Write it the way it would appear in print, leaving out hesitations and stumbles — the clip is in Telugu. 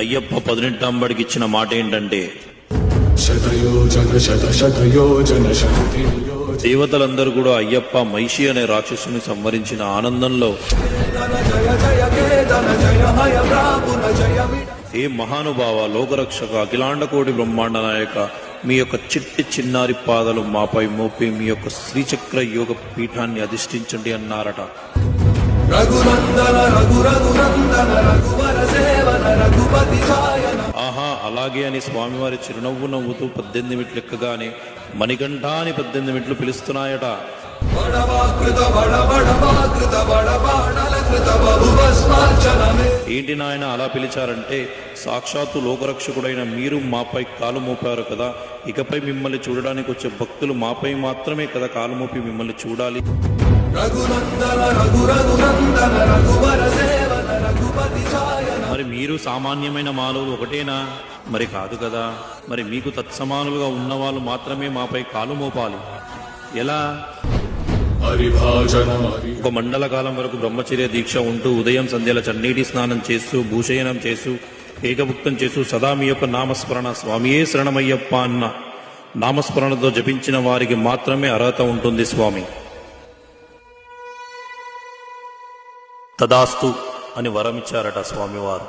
అయ్యప్ప 18 ఇచ్చిన మాట ఏంటంటే, దేవతలందరూ కూడా అయ్యప్ప మహిషి అనే రాక్షసుని సంవరించిన ఆనందంలో, ఏ మహానుభావ, లోకరక్షక, అఖిలాండకోటి బ్రహ్మాండ నాయక, మీ యొక్క చిట్టి చిన్నారి పాదాలు మాపై మోపి మీ యొక్క శ్రీచక్ర యోగ పీఠాన్ని అధిష్ఠించండి అన్నారట. ఆహా, అలాగే అని స్వామివారి చిరునవ్వు నవ్వుతూ 18 మెట్లు ఎక్కగానే మణికంఠ అని 18 మెట్లు పిలుస్తున్నాయట. ఏంటి నాయన అలా పిలిచారంటే, సాక్షాత్తు లోకరక్షకుడైన మీరు మాపై కాలు మోపారు కదా, ఇకపై మిమ్మల్ని చూడడానికి వచ్చే భక్తులు మాపై మాత్రమే కదా కాలు మోపి మిమ్మల్ని చూడాలి. మరి మీరు సామాన్యమైన మానవులు ఒకటేనా? మరి కాదు కదా. మరి మీకు తత్సమానులుగా ఉన్నవాళ్ళు మాత్రమే మాపై కాలు మోపాలి. ఎలా? ఒక మండల కాలం వరకు బ్రహ్మచర్య దీక్ష ఉంటూ ఉదయం సంధ్యల చన్నీటి స్నానం చేస్తూ భూషయనం చేస్తూ ఏకభుక్తం చేస్తూ సదా మీ యొక్క నామస్మరణ, స్వామియే శరణమయ్యప్ప అన్న నామస్మరణతో జపించిన వారికి మాత్రమే అర్హత ఉంటుంది స్వామి. తదాస్తు అని వరమిచ్చారట స్వామివారు.